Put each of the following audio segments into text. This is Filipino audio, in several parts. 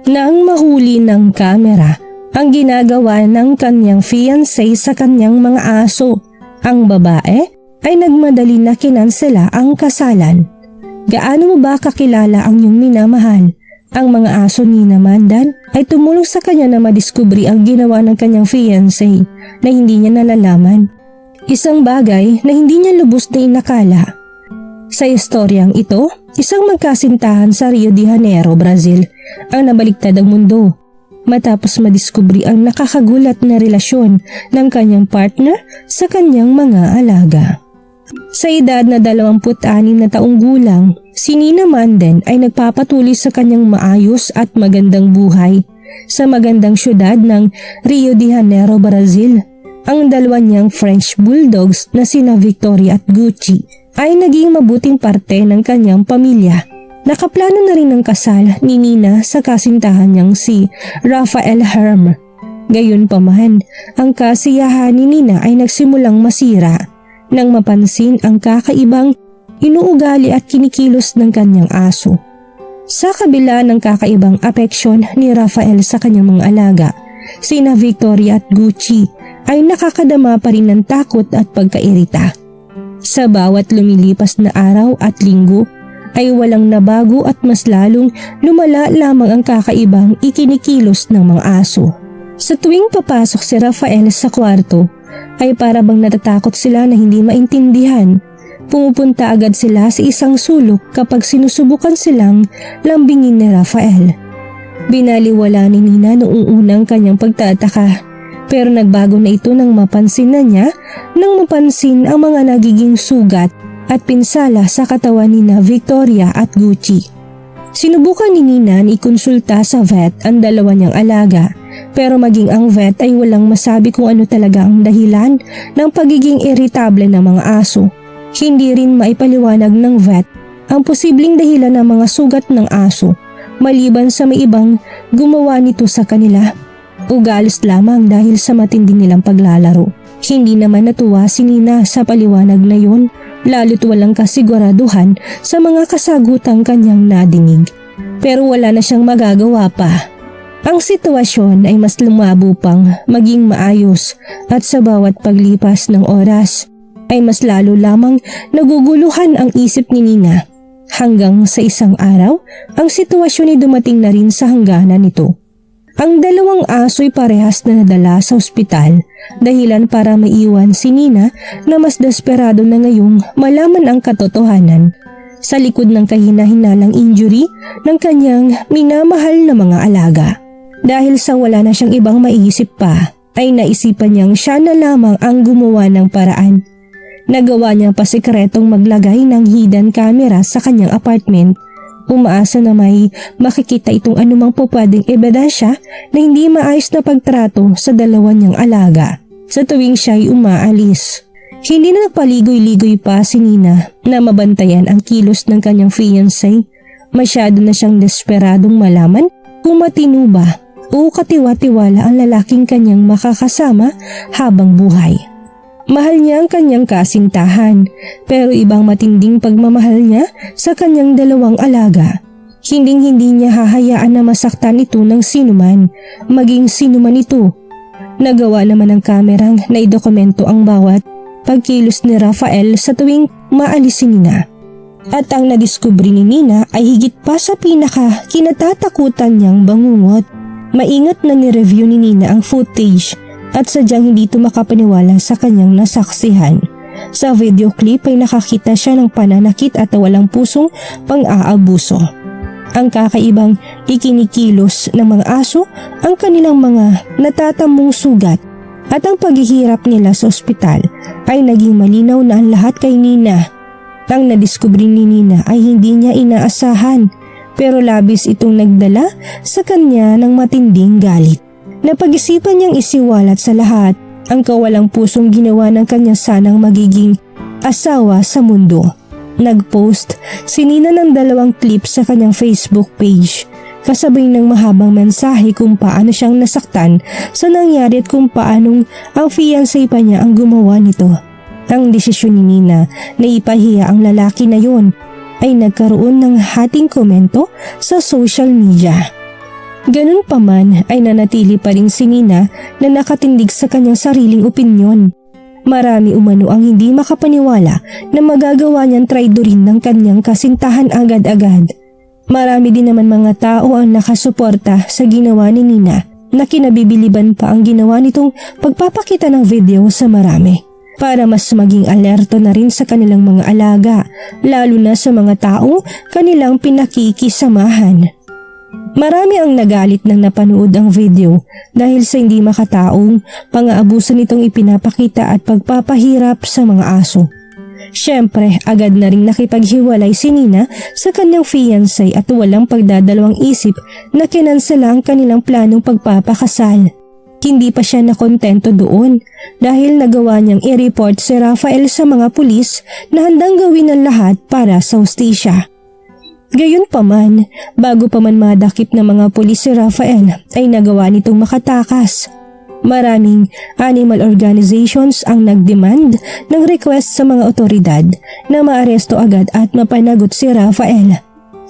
Nang mahuli ng kamera ang ginagawa ng kanyang fiancé sa kanyang mga aso, ang babae ay nagmadali na kinansela ang kasalan. Gaano mo ba kakilala ang iyong minamahal? Ang mga aso ni Mandan ay tumulong sa kanya na madiskubri ang ginawa ng kanyang fiancé na hindi niya nalalaman. Isang bagay na hindi niya lubos na inakala. Sa istoryang ito, isang magkasintahan sa Rio de Janeiro, Brazil ang nabaliktad ang mundo matapos madiskubri ang nakakagulat na relasyon ng kanyang partner sa kanyang mga alaga. Sa edad na 26 na taong gulang, si Nina Mandan ay nagpapatuloy sa kanyang maayos at magandang buhay sa magandang syudad ng Rio de Janeiro, Brazil. Ang dalawa niyang French Bulldogs na sina Victoria at Gucci ay naging mabuting parte ng kanyang pamilya. Nakaplano na rin ang kasal ni Nina sa kasintahan niyang si Rafael Herm. Gayunpaman, ang kasiyahan ni Nina ay nagsimulang masira nang mapansin ang kakaibang inuugali at kinikilos ng kanyang aso. Sa kabila ng kakaibang apeksyon ni Rafael sa kanyang mga alaga, sina Victoria at Gucci ay nakakadama pa rin ng takot at pagkairita. Sa bawat lumilipas na araw at linggo ay walang nabago at mas lalong lumala lamang ang kakaibang ikinikilos ng mga aso. Sa tuwing papasok si Rafael sa kwarto, ay para bang natatakot sila na hindi maintindihan. Pumupunta agad sila sa isang sulok kapag sinusubukan silang lambingin ni Rafael. Binaliwala ni Nina noong unang kanyang pagtataka, pero nagbago na ito nang mapansin na niya nang mapansin ang mga nagiging sugat at pinsala sa katawan ni Victoria at Gucci. Sinubukan ni Nina na ikonsulta sa vet ang dalawa niyang alaga, pero maging ang vet ay walang masabi kung ano talaga ang dahilan ng pagiging irritable ng mga aso. Hindi rin maipaliwanag ng vet ang posibleng dahilan ng mga sugat ng aso, maliban sa may ibang gumawa nito sa kanila. Ugalis lamang dahil sa matinding nilang paglalaro. Hindi naman natuwa si Nina sa paliwanag na yun, lalo't walang kasiguraduhan sa mga kasagutang kanyang nadinig. Pero wala na siyang magagawa pa. Ang sitwasyon ay mas lumabo pang maging maayos at sa bawat paglipas ng oras ay mas lalo lamang naguguluhan ang isip ni Nina. Hanggang sa isang araw, ang sitwasyon ay dumating na rin sa hangganan nito. Ang dalawang aso ay parehas na nadala sa ospital dahilan para maiwan si Nina na mas desperado na ngayong malaman ang katotohanan sa likod ng kahina-hinalang injury ng kanyang minamahal na mga alaga. Dahil sa wala na siyang ibang maiisip pa, ay naisipan niyang siya na lamang ang gumawa ng paraan. Nagawa niyang pasikretong maglagay ng hidden camera sa kanyang apartment. Umaasa na may makikita itong anumang pupwedeng ebidensya na hindi maayos na pagtrato sa dalawa niyang alaga sa tuwing siya'y umaalis. Hindi na nagpaligoy-ligoy pa si Nina na mabantayan ang kilos ng kanyang fiancé. Masyado na siyang desperadong malaman kung matino ba o katiwa-tiwala ang lalaking kanyang makakasama habang buhay. Mahal niya ang kanyang kasintahan, pero ibang matinding pagmamahal niya sa kanyang dalawang alaga. Hinding-hindi niya hahayaan na masaktan ito ng sinuman, maging sinuman ito. Nagawa naman ng kamerang na idokumento ang bawat pagkilos ni Rafael sa tuwing maalis si Nina. At ang nadiskubre ni Nina ay higit pa sa pinaka kinatatakutan niyang bangungot. Maingat na ni-review ni Nina ang footage at sadyang hindi ito makapaniwala sa kanyang nasaksihan. Sa video clip ay nakakita siya ng pananakit at walang pusong pang-aabuso. Ang kakaibang ikinikilos ng mga aso, ang kanilang mga natatamong sugat at ang paghihirap nila sa ospital ay naging malinaw na ang lahat kay Nina. Ang nadiskubre ni Nina ay hindi niya inaasahan, pero labis itong nagdala sa kanya ng matinding galit. Napag-isipan niyang isiwalat sa lahat ang kawalang pusong ginawa ng kanya sanang magiging asawa sa mundo. Nag-post si Nina ng 2 clips sa kanyang Facebook page, kasabay ng mahabang mensahe kung paano siyang nasaktan sa nangyari at kung paanong ang fiancé pa niya ang gumawa nito. Ang desisyon ni Nina na ipahiya ang lalaki na yon ay nagkaroon ng hating komento sa social media. Ganun pa man ay nanatili pa rin si Nina na nakatindig sa kanyang sariling opinyon. Marami umano ang hindi makapaniwala na magagawa niyang traidorin ng kanyang kasintahan agad-agad. Marami din naman mga tao ang nakasuporta sa ginawa ni Nina na kinabibiliban pa ang ginawa nitong pagpapakita ng video sa marami para mas maging alerto na rin sa kanilang mga alaga, lalo na sa mga taong kanilang pinakikisamahan. Marami ang nagalit nang napanood ang video dahil sa hindi makataong pang-aabuso nitong ipinapakita at pagpapahirap sa mga aso. Siyempre, agad na ring nakipaghiwalay si Nina sa kanyang fiancé at walang pagdadalawang isip na kinansela ang kanilang planong pagpapakasal. Hindi pa siya nakontento doon dahil nagawa niyang i-report si Rafael sa mga pulis na handang gawin ang lahat para sa hustisya. Gayunpaman, bago pa man madakip ng mga pulis si Rafael ay nagawa nitong makatakas. Maraming animal organizations ang nagdemand ng request sa mga otoridad na maaresto agad at mapanagot si Rafael.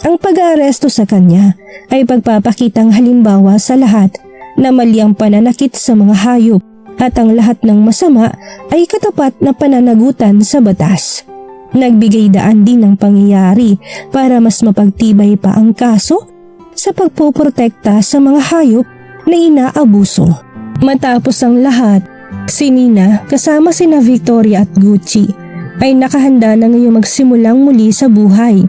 Ang pag-aaresto sa kanya ay pagpapakitang halimbawa sa lahat na mali ang pananakit sa mga hayop at ang lahat ng masama ay katapat na pananagutan sa batas. Nagbigay daan din ng pangyayari para mas mapagtibay pa ang kaso sa pagpoprotekta sa mga hayop na inaabuso. Matapos ang lahat, si Nina kasama sina Victoria at Gucci ay nakahanda na ngayong magsimulang muli sa buhay.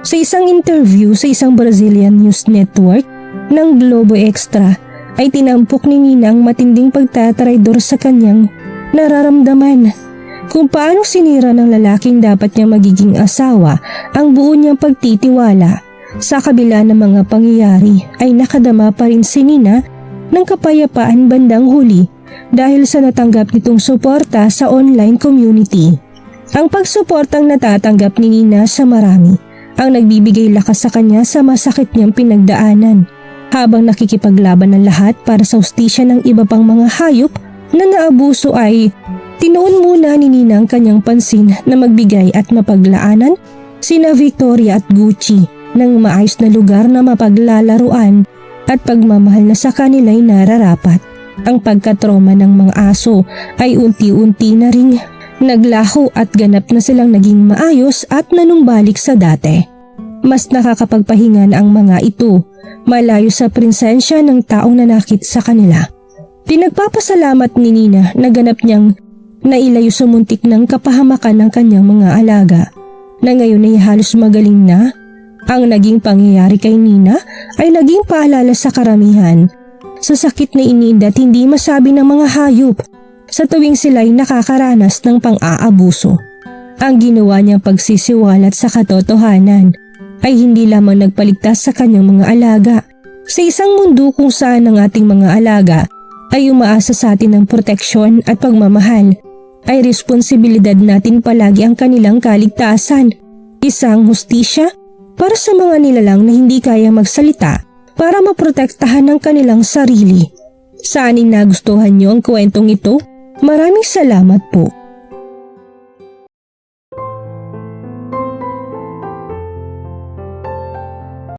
Sa isang interview sa isang Brazilian news network ng Globo Extra ay tinampok ni Nina ang matinding pagtatraidor sa kanyang nararamdaman. Kung paano sinira ng lalaking dapat niya magiging asawa ang buo niyang pagtitiwala. Sa kabila ng mga pangyayari ay nakadama pa rin si Nina ng kapayapaan bandang huli dahil sa natanggap nitong suporta sa online community. Ang pagsuportang natatanggap ni Nina sa marami ang nagbibigay lakas sa kanya sa masakit niyang pinagdaanan habang nakikipaglaban ng lahat para sa hustisya ng iba pang mga hayop na naabuso ay tinuon muna ni Nina ang kanyang pansin na magbigay at mapaglaanan sina Victoria at Gucci ng maayos na lugar na mapaglalaruan at pagmamahal na sa kanila'y nararapat. Ang pagkatroma ng mga aso ay unti-unti na ring naglaho at ganap na silang naging maayos at nanumbalik sa dati. Mas nakakapagpahinga na ang mga ito, malayo sa presensya ng taong nanakit sa kanila. Pinagpapasalamat ni Nina na ganap niyang nailayo sa muntik ng kapahamakan ng kanyang mga alaga na ngayon ay halos magaling na. Ang naging pangyayari kay Nina ay naging paalala sa karamihan sa sakit na iniindat hindi masabi ng mga hayop sa tuwing sila'y nakakaranas ng pang-aabuso. Ang ginawa niyang pagsisiwalat sa katotohanan ay hindi lamang nagpaligtas sa kanyang mga alaga. Sa isang mundo kung saan ang ating mga alaga ay umaasa sa atin ng proteksyon at pagmamahal, ay responsibilidad natin palagi ang kanilang kaligtasan. Isang hustisya para sa mga nilalang na hindi kaya magsalita para maprotektahan ang kanilang sarili. Saaning nagustuhan niyo ang kwentong ito? Maraming salamat po.